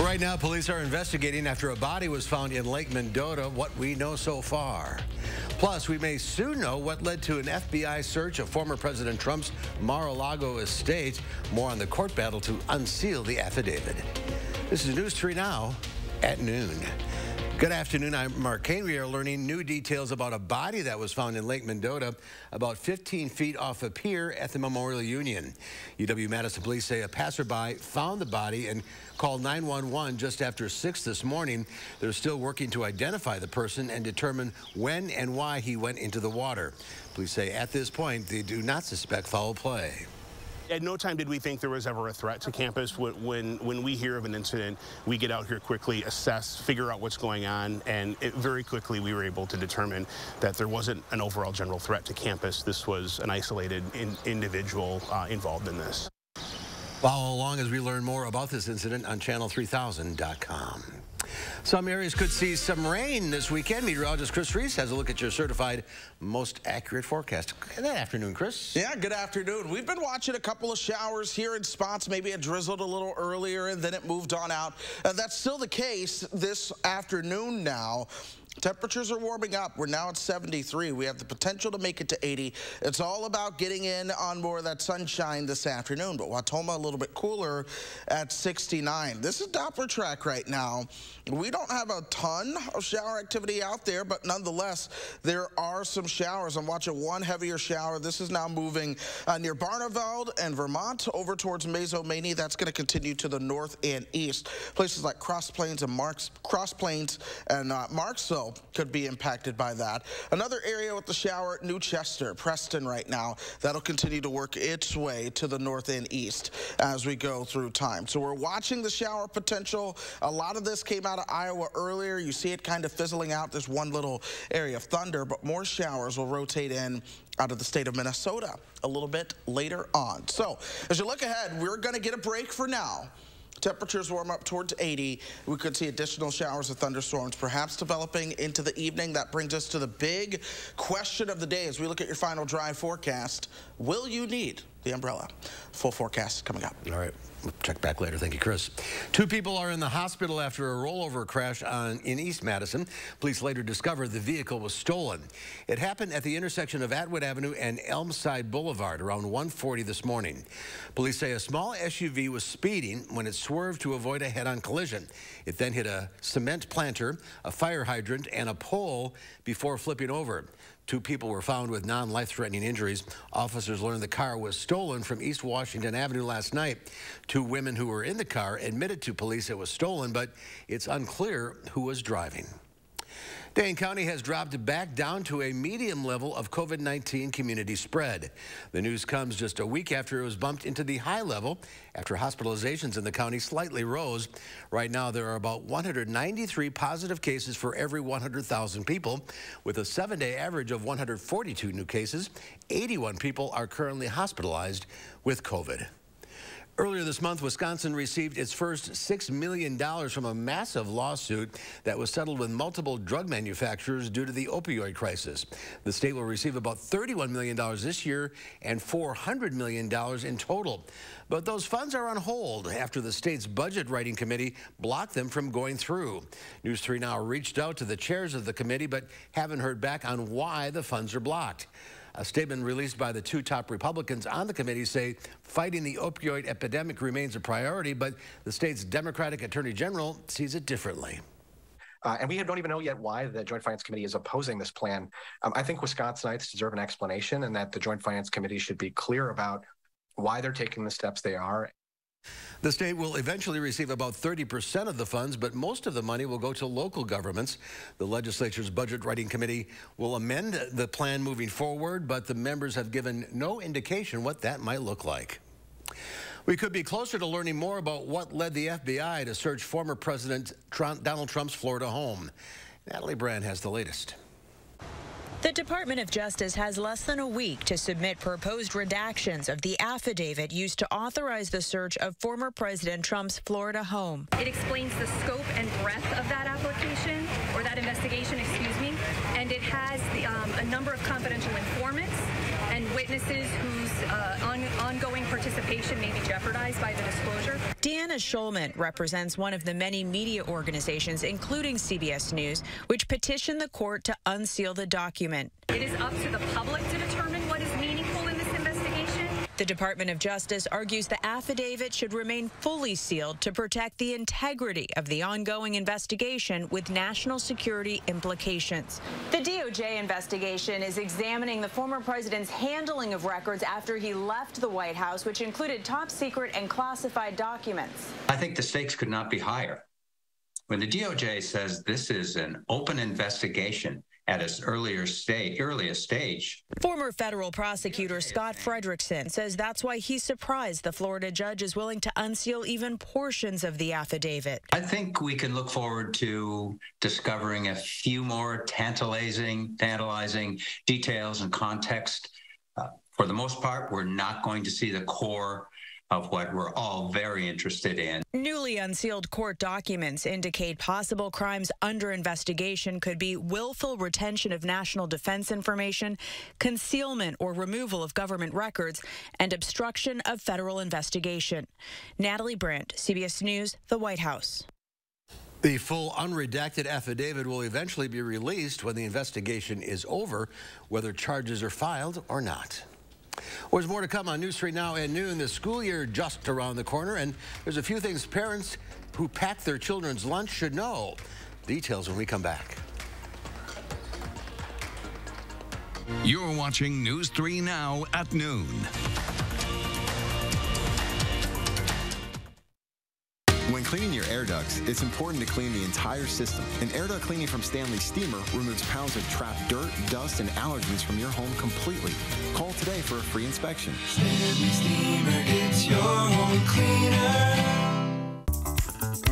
Right now, police are investigating after a body was found in Lake Mendota, what we know so far. Plus, we may soon know what led to an FBI search of former President Trump's Mar-a-Lago estate. More on the court battle to unseal the affidavit. This is News 3 Now at noon. Good afternoon, I'm Mark Kane. We are learning new details about a body that was found in Lake Mendota about 15 feet off a pier at the Memorial Union. UW-Madison police say a passerby found the body and called 911 just after 6 this morning. They're still working to identify the person and determine when and why he went into the water. Police say at this point they do not suspect foul play. At no time did we think there was ever a threat to campus. When we hear of an incident, we get out here quickly, assess, figure out what's going on, and very quickly we were able to determine that there wasn't an overall general threat to campus. This was an isolated individual involved in this. Follow along as we learn more about this incident on channel3000.com. Some areas could see some rain this weekend. Meteorologist Chris Reese has a look at your certified most accurate forecast. Good afternoon, Chris. Yeah, good afternoon. We've been watching a couple of showers here in spots. Maybe it drizzled a little earlier and then it moved on out. That's still the case this afternoon now. Temperatures are warming up. We're now at 73. We have the potential to make it to 80. It's all about getting in on more of that sunshine this afternoon. But Wautoma a little bit cooler at 69. This is Doppler track right now. We don't have a ton of shower activity out there, but nonetheless, there are some showers. I'm watching one heavier shower. This is now moving near Barneveld and Vermont over towards Mazomanie. That's going to continue to the north and east. Places like Cross Plains and Marksville could be impacted by that. Another area with the shower, New Chester, Preston right now. That'll continue to work its way to the north and east as we go through time. So we're watching the shower potential. A lot of this came out of Iowa earlier. You see it kind of fizzling out. There's one little area of thunder, but more showers will rotate in out of the state of Minnesota a little bit later on. So as you look ahead, we're going to get a break for now. Temperatures warm up towards 80. We could see additional showers of thunderstorms perhaps developing into the evening. That brings us to the big question of the day as we look at your final dry forecast. Will you need the umbrella? Full forecast coming up. All right. We'll check back later. Thank you, Chris. 2 people are in the hospital after a rollover crash in East Madison. Police later discovered the vehicle was stolen. It happened at the intersection of Atwood Avenue and Elmside Boulevard around 1:40 this morning. Police say a small SUV was speeding when it swerved to avoid a head-on collision. It then hit a cement planter, a fire hydrant, and a pole before flipping over. 2 people were found with non-life-threatening injuries. Officers learned the car was stolen from East Washington Avenue last night. 2 women who were in the car admitted to police it was stolen, but it's unclear who was driving. Dane County has dropped back down to a medium level of COVID-19 community spread. The news comes just a week after it was bumped into the high level after hospitalizations in the county slightly rose. Right now, there are about 193 positive cases for every 100,000 people, with a 7-day average of 142 new cases. 81 people are currently hospitalized with COVID. Earlier this month, Wisconsin received its first $6 million from a massive lawsuit that was settled with multiple drug manufacturers due to the opioid crisis. The state will receive about $31 million this year and $400 million in total. But those funds are on hold after the state's budget writing committee blocked them from going through. News 3 Now reached out to the chairs of the committee but haven't heard back on why the funds are blocked. A statement released by the 2 top Republicans on the committee say fighting the opioid epidemic remains a priority, but the state's Democratic Attorney General sees it differently. And we don't even know yet why the Joint Finance Committee is opposing this plan. I think Wisconsinites deserve an explanation and that the Joint Finance Committee should be clear about why they're taking the steps they are. The state will eventually receive about 30% of the funds, but most of the money will go to local governments. The legislature's budget writing committee will amend the plan moving forward, but the members have given no indication what that might look like. We could be closer to learning more about what led the FBI to search former President Donald Trump's Florida home. Natalie Brand has the latest. The Department of Justice has less than a week to submit proposed redactions of the affidavit used to authorize the search of former President Trump's Florida home. It explains the scope and breadth of that application, or that investigation, excuse me, and it has a number of confidential informants and witnesses whose ongoing participation may be jeopardized by the disclosure. Deanna Schulman represents one of the many media organizations, including CBS News, which petitioned the court to unseal the document. It is up to the public to determine what is meaningful in this investigation. The Department of Justice argues the affidavit should remain fully sealed to protect the integrity of the ongoing investigation with national security implications. The DOJ investigation is examining the former president's handling of records after he left the White House, which included top secret and classified documents. I think the stakes could not be higher. When the DOJ says this is an open investigation at its earliest stage. Former federal prosecutor Scott Frederickson says that's why he's surprised the Florida judge is willing to unseal even portions of the affidavit. I think we can look forward to discovering a few more tantalizing details and context. For the most part, we're not going to see the core of what we're all very interested in. Newly unsealed court documents indicate possible crimes under investigation could be willful retention of national defense information, concealment or removal of government records, and obstruction of federal investigation. Natalie Brandt, CBS News, the White House. The full unredacted affidavit will eventually be released when the investigation is over, whether charges are filed or not. Well, there's more to come on News 3 Now at noon. The school year just around the corner, and there's a few things parents who pack their children's lunch should know. Details when we come back. You're watching News 3 Now at noon. When cleaning your air ducts, it's important to clean the entire system. An air duct cleaning from Stanley Steamer removes pounds of trapped dirt, dust, and allergens from your home completely. Call today for a free inspection. Stanley Steamer gets your home cleaner.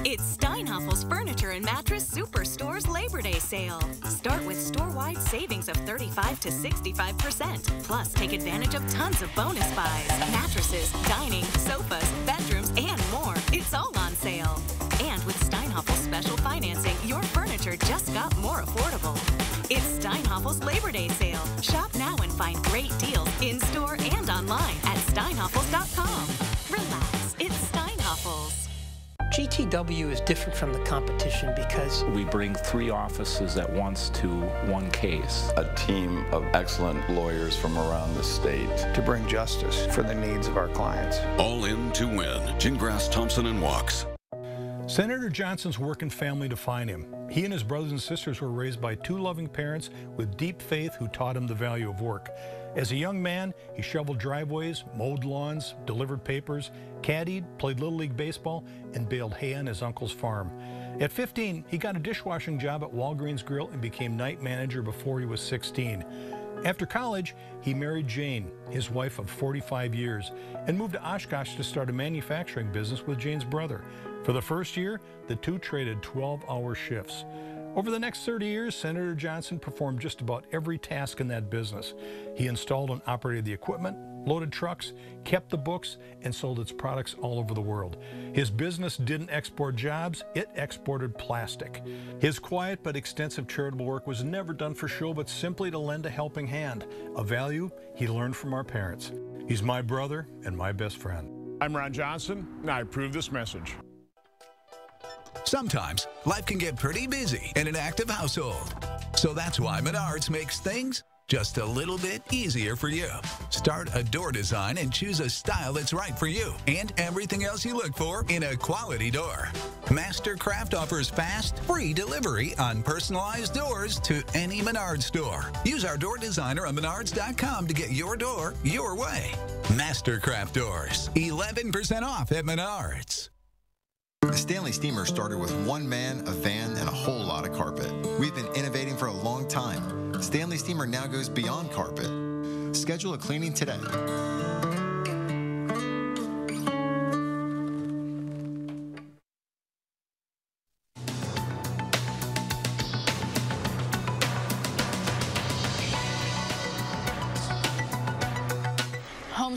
It's Steinhoffel's Furniture and Mattress Superstore's Labor Day sale. Start with store-wide savings of 35 to 65%. Plus, take advantage of tons of bonus buys. Mattresses, dining, sofas, bedrooms, and more. It's all on sale. And with Steinhoffel's special financing, your furniture just got more affordable. It's Steinhoffel's Labor Day sale. Shop now and find great deals in-store and online at steinhoffels.com. Relax, it's Steinhoffel's. GTW is different from the competition because we bring 3 offices at once to one case. A team of excellent lawyers from around the state to bring justice for the needs of our clients. All in to win. Gingras, Thompson, and Walks. Senator Johnson's working family defined him. He and his brothers and sisters were raised by 2 loving parents with deep faith who taught him the value of work. As a young man, he shoveled driveways, mowed lawns, delivered papers, caddied, played Little League baseball, and baled hay on his uncle's farm. At 15, he got a dishwashing job at Walgreens Grill and became night manager before he was 16. After college, he married Jane, his wife of 45 years, and moved to Oshkosh to start a manufacturing business with Jane's brother. For the first year, the two traded 12-hour shifts. Over the next 30 years, Senator Johnson performed just about every task in that business. He installed and operated the equipment, loaded trucks, kept the books, and sold its products all over the world. His business didn't export jobs, it exported plastic. His quiet but extensive charitable work was never done for show, but simply to lend a helping hand, a value he learned from our parents. He's my brother and my best friend. I'm Ron Johnson, and I approve this message. Sometimes life can get pretty busy in an active household. So that's why Menards makes things just a little bit easier for you. Start a door design and choose a style that's right for you and everything else you look for in a quality door. Mastercraft offers fast, free delivery on personalized doors to any Menards store. Use our door designer on Menards.com to get your door your way. Mastercraft doors, 11% off at Menards. The Stanley Steamer started with 1 man, a van, and a whole lot of carpet. We've been innovating for a long time. Stanley Steamer now goes beyond carpet. Schedule a cleaning today.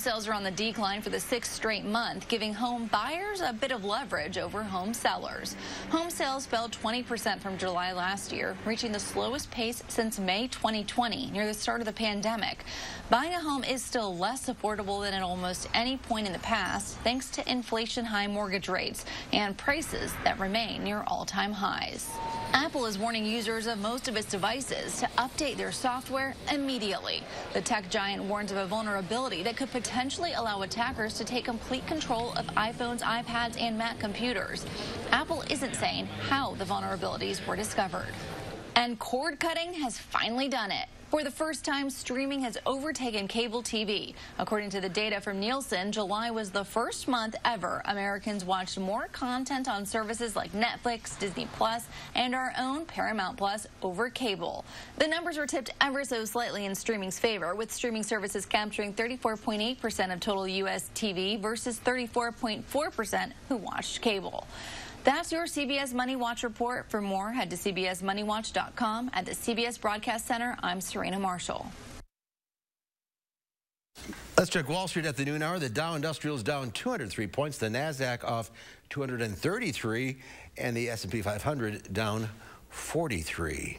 sales are on the decline for the 6th straight month, giving home buyers a bit of leverage over home sellers. Home sales fell 20% from July last year, reaching the slowest pace since May 2020, near the start of the pandemic. Buying a home is still less affordable than at almost any point in the past, thanks to inflation-high mortgage rates and prices that remain near all-time highs. Apple is warning users of most of its devices to update their software immediately. The tech giant warns of a vulnerability that could potentially allow attackers to take complete control of iPhones, iPads, and Mac computers. Apple isn't saying how the vulnerabilities were discovered. And cord cutting has finally done it. For the first time, streaming has overtaken cable TV. According to the data from Nielsen, July was the first month ever Americans watched more content on services like Netflix, Disney Plus, and our own Paramount Plus over cable. The numbers were tipped ever so slightly in streaming's favor, with streaming services capturing 34.8% of total U.S. TV versus 34.4% who watched cable. That's your CBS Money Watch report. For more, head to cbsmoneywatch.com. At the CBS Broadcast Center, I'm Serena Marshall. Let's check Wall Street at the noon hour. The Dow Industrial is down 203 points. The NASDAQ off 233, and the S&P 500 down 43.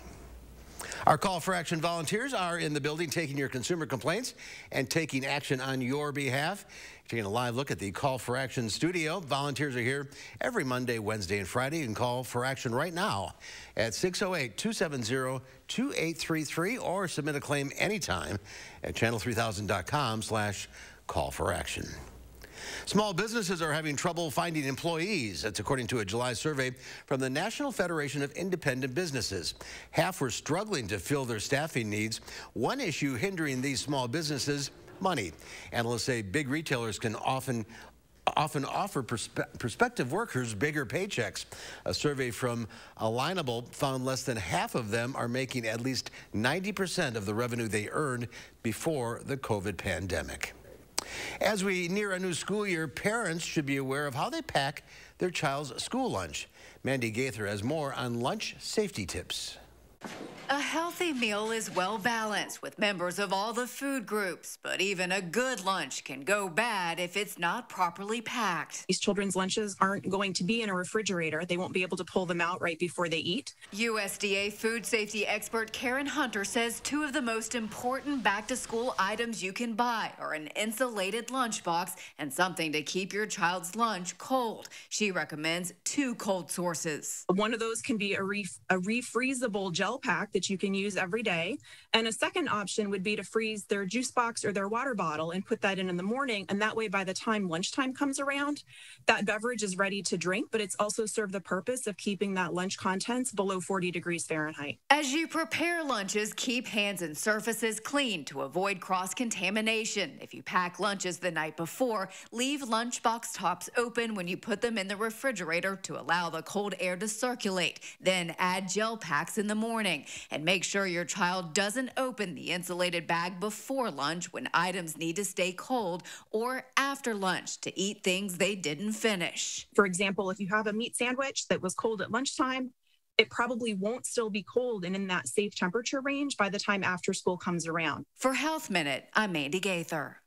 Our call for action volunteers are in the building taking your consumer complaints and taking action on your behalf. Taking a live look at the Call for Action studio. Volunteers are here every Monday, Wednesday, and Friday. You can call for action right now at 608-270-2833 or submit a claim anytime at channel3000.com/call-for-action. Small businesses are having trouble finding employees. That's according to a July survey from the National Federation of Independent Businesses. Half were struggling to fill their staffing needs. One issue hindering these small businesses: money. Analysts say big retailers can often offer prospective workers bigger paychecks. A survey from Alignable found less than half of them are making at least 90% of the revenue they earned before the COVID pandemic. As we near a new school year, parents should be aware of how they pack their child's school lunch. Mandy Gaither has more on lunch safety tips. A healthy meal is well balanced with members of all the food groups, but even a good lunch can go bad if it's not properly packed. These children's lunches aren't going to be in a refrigerator. They won't be able to pull them out right before they eat. USDA food safety expert Karen Hunter says two of the most important back-to-school items you can buy are an insulated lunchbox and something to keep your child's lunch cold. She recommends 2 cold sources. One of those can be a refreezable gel pack that you can use every day. And a second option would be to freeze their juice box or their water bottle and put that in the morning. And that way, by the time lunchtime comes around, that beverage is ready to drink, but it's also served the purpose of keeping that lunch contents below 40 degrees Fahrenheit. As you prepare lunches, keep hands and surfaces clean to avoid cross-contamination. If you pack lunches the night before, leave lunchbox tops open when you put them in the refrigerator to allow the cold air to circulate. Then add gel packs in the morning. And make sure your child doesn't open the insulated bag before lunch when items need to stay cold, or after lunch to eat things they didn't finish. For example, if you have a meat sandwich that was cold at lunchtime, it probably won't still be cold and in that safe temperature range by the time after school comes around. For Health Minute, I'm Mandy Gaither.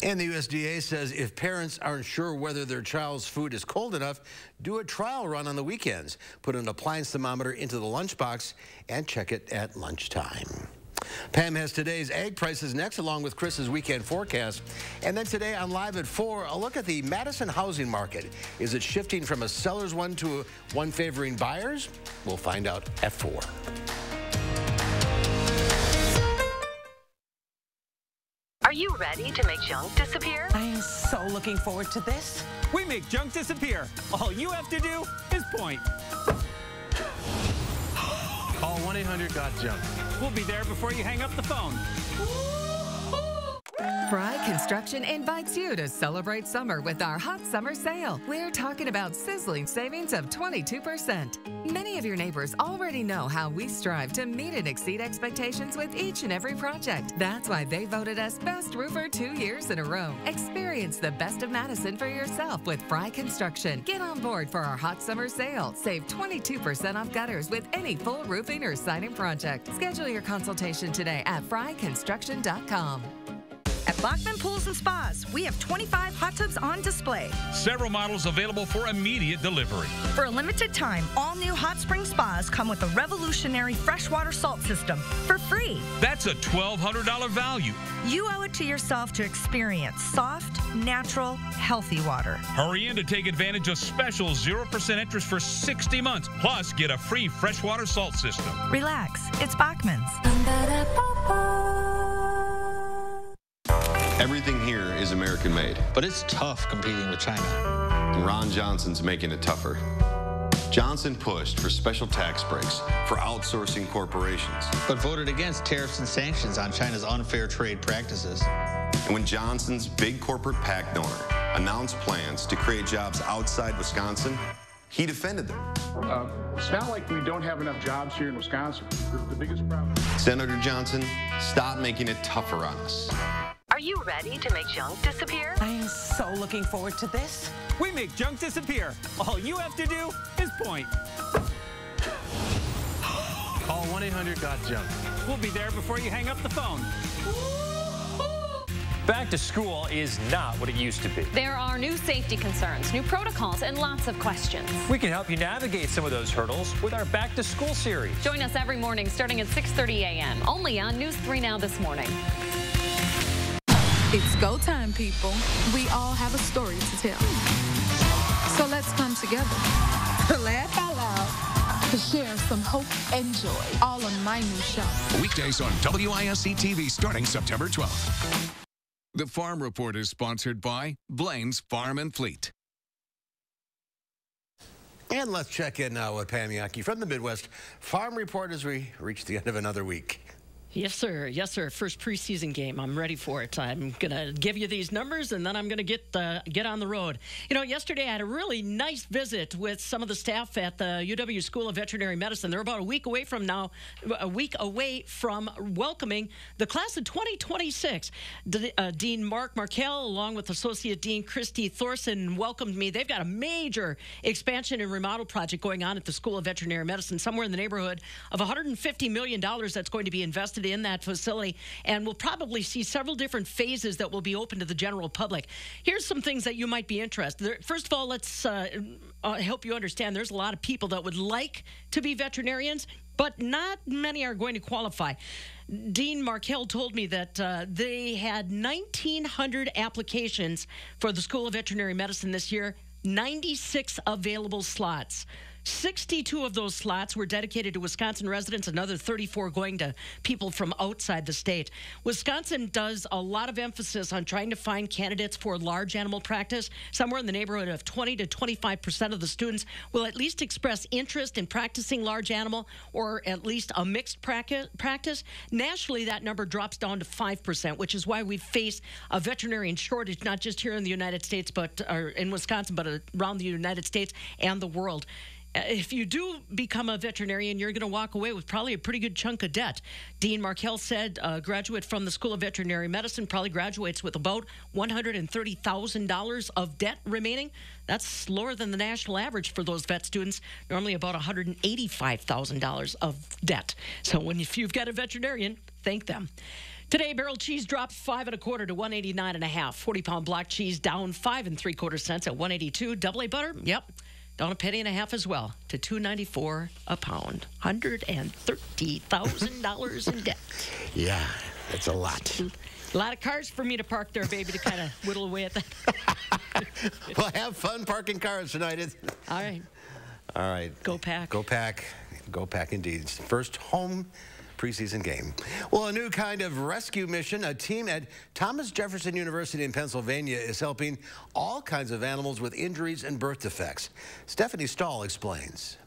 And the USDA says if parents aren't sure whether their child's food is cold enough, do a trial run on the weekends. Put an appliance thermometer into the lunchbox and check it at lunchtime. Pam has today's egg prices next, along with Chris's weekend forecast. And then today on Live at 4, a look at the Madison housing market. Is it shifting from a seller's one to one favoring buyers? We'll find out at 4. Are you ready to make junk disappear? I am so looking forward to this. We make junk disappear. All you have to do is point. Call 1-800-GOT-JUNK. We'll be there before you hang up the phone. Fry Construction invites you to celebrate summer with our hot summer sale. We're talking about sizzling savings of 22%. Many of your neighbors already know how we strive to meet and exceed expectations with each and every project. That's why they voted us Best Roofer 2 years in a row. Experience the best of Madison for yourself with Fry Construction. Get on board for our hot summer sale. Save 22% off gutters with any full roofing or siding project. Schedule your consultation today at fryconstruction.com. At Bachman Pools and Spas, we have 25 hot tubs on display. Several models available for immediate delivery. For a limited time, all new hot spring spas come with a revolutionary freshwater salt system for free. That's a $1,200 value. You owe it to yourself to experience soft, natural, healthy water. Hurry in to take advantage of special 0% interest for 60 months. Plus, get a free freshwater salt system. Relax, it's Bachman's. Everything here is American made. But it's tough competing with China. And Ron Johnson's making it tougher. Johnson pushed for special tax breaks for outsourcing corporations. But voted against tariffs and sanctions on China's unfair trade practices. And when Johnson's big corporate PAC donor announced plans to create jobs outside Wisconsin, he defended them. It's not like we don't have enough jobs here in Wisconsin. The biggest problem. Senator Johnson, stop making it tougher on us. Are you ready to make junk disappear? I am so looking forward to this. We make junk disappear. All you have to do is point. Call 1-800-GOT-JUNK. We'll be there before you hang up the phone. Back to school is not what it used to be. There are new safety concerns, new protocols, and lots of questions. We can help you navigate some of those hurdles with our Back to School series. Join us every morning starting at 6:30 a.m. only on News 3 Now this morning. It's go time, people. We all have a story to tell. So let's come together, laugh out loud, to share some hope and joy, all on my new show. Weekdays on WISC-TV starting September 12th. The Farm Report is sponsored by Blaine's Farm and Fleet. And let's check in now with Pam Yaki from the Midwest Farm Report as we reach the end of another week. Yes, sir. Yes, sir. First preseason game. I'm ready for it. I'm going to give you these numbers, and then I'm going to get on the road. You know, yesterday I had a really nice visit with some of the staff at the UW School of Veterinary Medicine. They're about a week away from welcoming the class of 2026. Dean Mark Markell, along with Associate Dean Christy Thorson, welcomed me. They've got a major expansion and remodel project going on at the School of Veterinary Medicine, somewhere in the neighborhood of $150 million that's going to be invested in that facility, and we'll probably see several different phases that will be open to the general public. Here's some things that you might be interested in. First of all, let's help you understand there's a lot of people that would like to be veterinarians, but not many are going to qualify. Dean Markell told me that they had 1,900 applications for the School of Veterinary Medicine this year, 96 available slots. 62 of those slots were dedicated to Wisconsin residents, another 34 going to people from outside the state. Wisconsin does a lot of emphasis on trying to find candidates for large animal practice. Somewhere in the neighborhood of 20 to 25% of the students will at least express interest in practicing large animal or at least a mixed practice. Nationally, that number drops down to 5%, which is why we face a veterinarian shortage, not just here in the United States, or in Wisconsin, but around the United States and the world. If you do become a veterinarian, you're going to walk away with probably a pretty good chunk of debt. Dean Markell said a graduate from the School of Veterinary Medicine probably graduates with about $130,000 of debt remaining. That's lower than the national average for those vet students, normally about $185,000 of debt. So if you've got a veterinarian, thank them. Today, barrel cheese dropped 5 1/4 to 189.5. 40-pound block cheese down 5 3/4 cents at 182. Double A butter, yep, down 1.5 pennies as well to $2.94 a pound. $130,000 in debt. Yeah, that's a lot. A lot of cars for me to park there, baby, to kind of whittle away at that. Well, have fun parking cars tonight. All right. All right. Go Pack. Go Pack. Go Pack indeed. It's the first home preseason game. Well, a new kind of rescue mission. A team at Thomas Jefferson University in Pennsylvania is helping all kinds of animals with injuries and birth defects. Stephanie Stahl explains.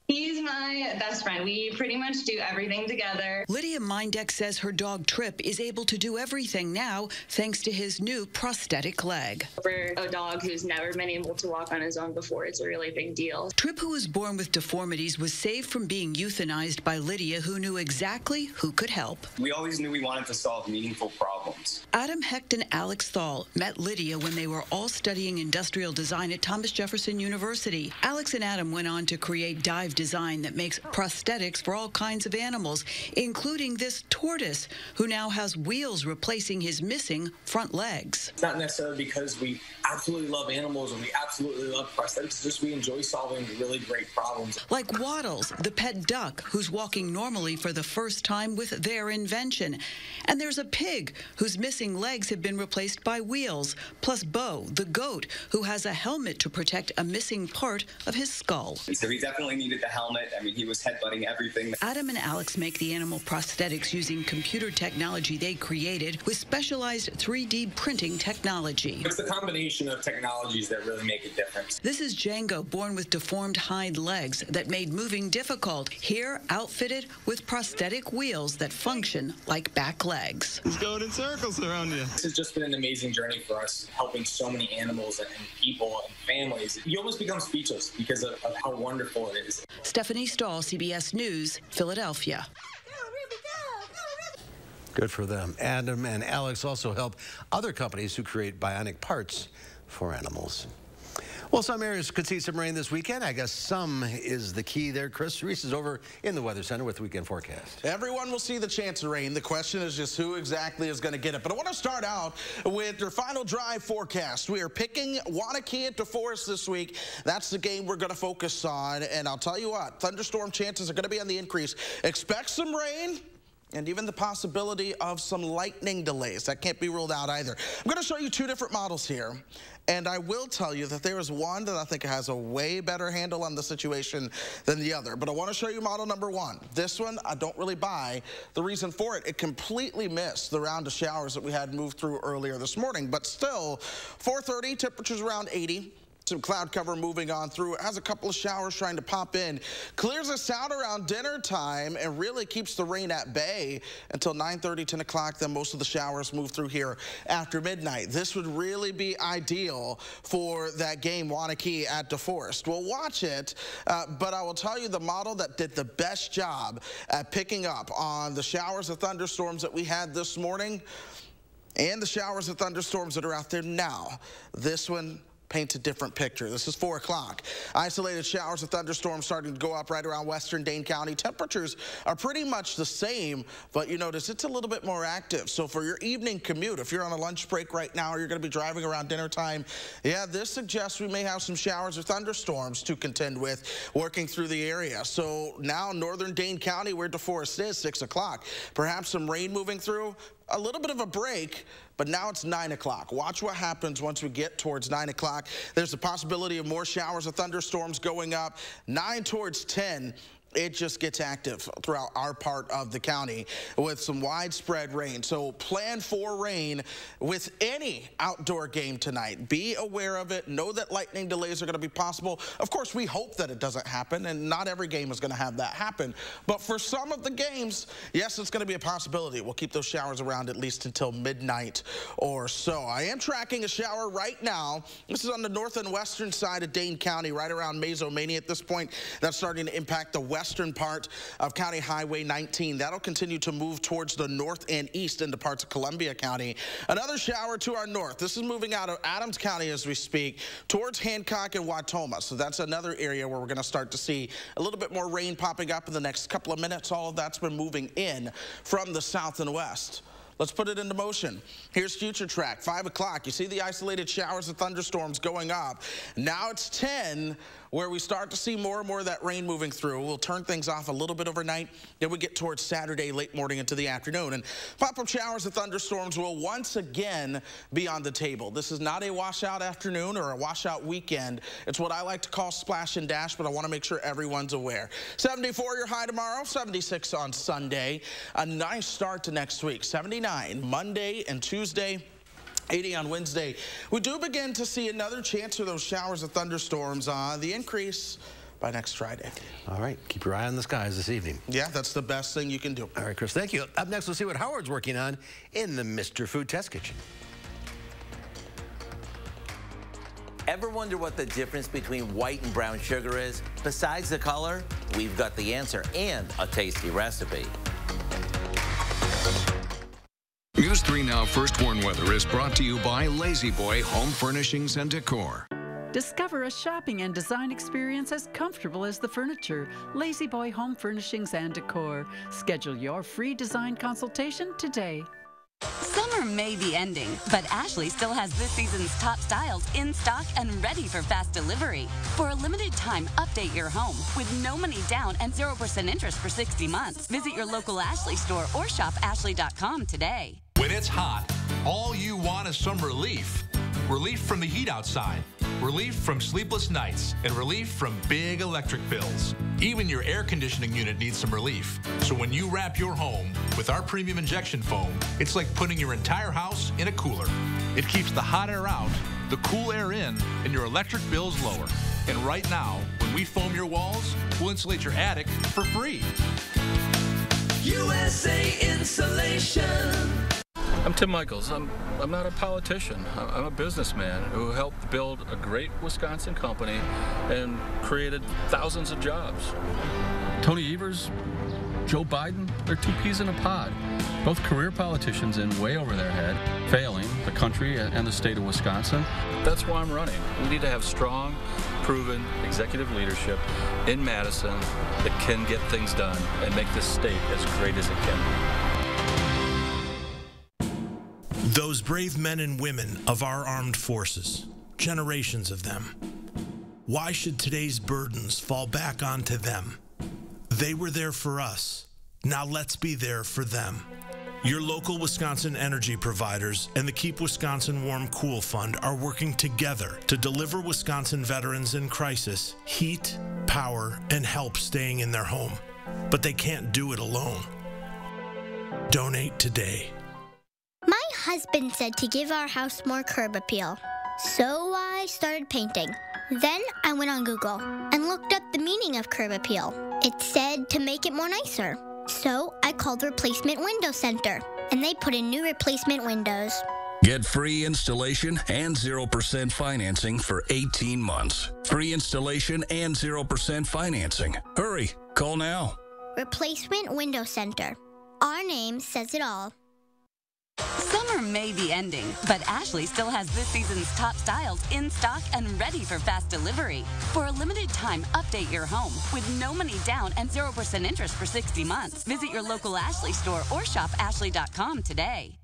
He's my best friend. We pretty much do everything together. Lydia Mindeck says her dog Trip is able to do everything now thanks to his new prosthetic leg. For a dog who's never been able to walk on his own before, it's a really big deal. Trip, who was born with deformities, was saved from being euthanized by Lydia, who knew exactly who could help. We always knew we wanted to solve meaningful problems. Adam Hecht and Alex Thal met Lydia when they were all studying industrial design at Thomas Jefferson University. Alex and Adam went on to create Dive Design, line that makes prosthetics for all kinds of animals, including this tortoise, who now has wheels replacing his missing front legs. It's not necessarily because we absolutely love animals and we absolutely love prosthetics. It's just we enjoy solving really great problems. Like Waddles, the pet duck, who's walking normally for the first time with their invention. And there's a pig whose missing legs have been replaced by wheels, plus Bo, the goat, who has a helmet to protect a missing part of his skull. So he definitely needed the helmet. I mean, he was headbutting everything. Adam and Alex make the animal prosthetics using computer technology they created with specialized 3D printing technology. It's the combination of technologies that really make a difference. This is Django, born with deformed hind legs that made moving difficult. Here, outfitted with prosthetic wheels that function like back legs. He's going in circles around you. This has just been an amazing journey for us, helping so many animals and people and families. You almost become speechless because of how wonderful it is. Stephanie Stahl, CBS News, Philadelphia. Good for them. Adam and Alex also help other companies who create bionic parts for animals. Well, some areas could see some rain this weekend. I guess some is the key there. Chris Reese is over in the Weather Center with the weekend forecast. Everyone will see the chance of rain. The question is just who exactly is going to get it. But I want to start out with your final drive forecast. We are picking Waunakee at DeForest this week. That's the game we're going to focus on. And I'll tell you what, thunderstorm chances are going to be on the increase. Expect some rain and even the possibility of some lightning delays. That can't be ruled out either. I'm going to show you two different models here. And I will tell you that there is one that I think has a way better handle on the situation than the other. But I want to show you model number one. This one, I don't really buy. The reason for it, it completely missed the round of showers that we had moved through earlier this morning. But still, 4:30, temperatures around 80. Some cloud cover moving on through. It has a couple of showers trying to pop in. Clears us out around dinner time and really keeps the rain at bay until 9:30, 10 o'clock. Then most of the showers move through here after midnight. This would really be ideal for that game, Waunakee at DeForest. We'll watch it, but I will tell you the model that did the best job at picking up on the showers and thunderstorms that we had this morning and the showers and thunderstorms that are out there now. This one paints a different picture. This is 4 o'clock. Isolated showers and thunderstorms starting to go up right around western Dane County. Temperatures are pretty much the same, but you notice it's a little bit more active. So for your evening commute, if you're on a lunch break right now or you're going to be driving around dinner time, yeah, this suggests we may have some showers or thunderstorms to contend with working through the area. So now northern Dane County, where DeForest is, 6 o'clock. Perhaps some rain moving through. A little bit of a break, but now it's 9 o'clock. Watch what happens once we get towards 9 o'clock. There's a possibility of more showers of thunderstorms going up. 9 towards 10. It just gets active throughout our part of the county with some widespread rain. So plan for rain with any outdoor game tonight. Be aware of it. Know that lightning delays are going to be possible. Of course, we hope that it doesn't happen, and not every game is going to have that happen. But for some of the games, yes, it's going to be a possibility. We'll keep those showers around at least until midnight or so. I am tracking a shower right now. This is on the north and western side of Dane County, right around Mazomania at this point. That's starting to impact the western part of County Highway 19. That'll continue to move towards the north and east into parts of Columbia County. Another shower to our north. This is moving out of Adams County as we speak towards Hancock and Wautoma. So that's another area where we're going to start to see a little bit more rain popping up in the next couple of minutes. All of that's been moving in from the south and west. Let's put it into motion. Here's Future Track, 5 o'clock. You see the isolated showers and thunderstorms going up. Now it's 10, where we start to see more and more of that rain moving through. We'll turn things off a little bit overnight. Then we get towards Saturday, late morning into the afternoon. And pop-up showers and thunderstorms will once again be on the table. This is not a washout afternoon or a washout weekend. It's what I like to call splash and dash, but I want to make sure everyone's aware. 74 your high tomorrow, 76 on Sunday. A nice start to next week. 79 Monday and Tuesday. 80 on Wednesday. We do begin to see another chance for those showers of thunderstorms on the increase by next Friday. All right, keep your eye on the skies this evening. Yeah, that's the best thing you can do. All right, Chris, thank you. Up next, we'll see what Howard's working on in the Mr. Food Test Kitchen. Ever wonder what the difference between white and brown sugar is? Besides the color, we've got the answer and a tasty recipe. News 3 Now First Warn Weather is brought to you by Lazy Boy Home Furnishings and Decor. Discover a shopping and design experience as comfortable as the furniture. Lazy Boy Home Furnishings and Decor. Schedule your free design consultation today. Summer may be ending, but Ashley still has this season's top styles in stock and ready for fast delivery. For a limited time, update your home with no money down and 0% interest for 60 months. Visit your local Ashley store or shop ashley.com today. When it's hot, all you want is some relief. Relief from the heat outside, relief from sleepless nights, and relief from big electric bills. Even your air conditioning unit needs some relief. So when you wrap your home with our premium injection foam, it's like putting your entire house in a cooler. It keeps the hot air out, the cool air in, and your electric bills lower. And right now, when we foam your walls, we'll insulate your attic for free. USA Insulation. I'm Tim Michaels. I'm not a politician. I'm a businessman who helped build a great Wisconsin company and created thousands of jobs. Tony Evers, Joe Biden, they're two peas in a pod. Both career politicians in way over their head, failing the country and the state of Wisconsin. That's why I'm running. We need to have strong, proven executive leadership in Madison that can get things done and make this state as great as it can be. Those brave men and women of our armed forces, generations of them. Why should today's burdens fall back onto them? They were there for us. Now let's be there for them. Your local Wisconsin energy providers and the Keep Wisconsin Warm Cool Fund are working together to deliver Wisconsin veterans in crisis heat, power, and help staying in their home. But they can't do it alone. Donate today. My husband said to give our house more curb appeal. So I started painting. Then I went on Google and looked up the meaning of curb appeal. It said to make it more nicer. So I called Replacement Window Center, and they put in new replacement windows. Get free installation and 0% financing for 18 months. Free installation and 0% financing. Hurry, call now. Replacement Window Center. Our name says it all. Summer may be ending, but Ashley still has this season's top styles in stock and ready for fast delivery. For a limited time, update your home with no money down and 0% interest for 60 months. Visit your local Ashley store or shop ashley.com today.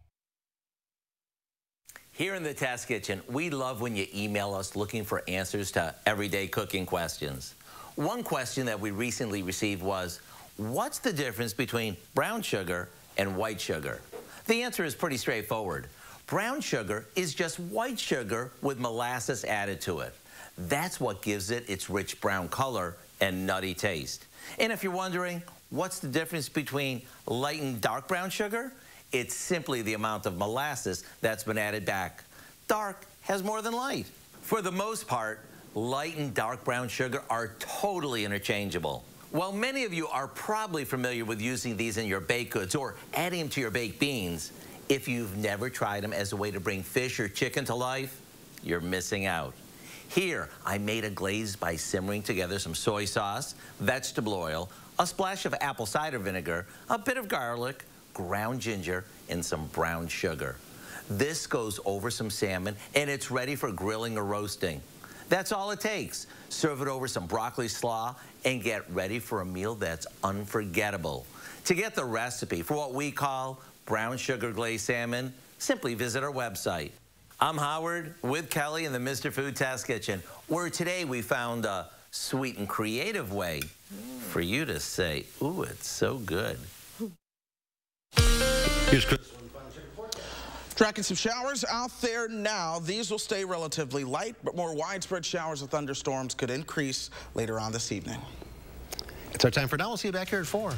Here in the Test Kitchen, we love when you email us looking for answers to everyday cooking questions. One question that we recently received was, what's the difference between brown sugar and white sugar? The answer is pretty straightforward. Brown sugar is just white sugar with molasses added to it. That's what gives it its rich brown color and nutty taste. And if you're wondering, what's the difference between light and dark brown sugar? It's simply the amount of molasses that's been added back. Dark has more than light. For the most part, light and dark brown sugar are totally interchangeable. While many of you are probably familiar with using these in your baked goods or adding them to your baked beans, if you've never tried them as a way to bring fish or chicken to life, you're missing out. Here, I made a glaze by simmering together some soy sauce, vegetable oil, a splash of apple cider vinegar, a bit of garlic, ground ginger, and some brown sugar. This goes over some salmon, and it's ready for grilling or roasting. That's all it takes. Serve it over some broccoli slaw and get ready for a meal that's unforgettable. To get the recipe for what we call brown sugar glazed salmon, simply visit our website. I'm Howard with Kelly in the Mr. Food Test Kitchen, where today we found a sweet and creative way for you to say, ooh, it's so good. Here's Chris. Tracking some showers out there now. These will stay relatively light, but more widespread showers and thunderstorms could increase later on this evening. It's our time for now. We'll see you back here at 4.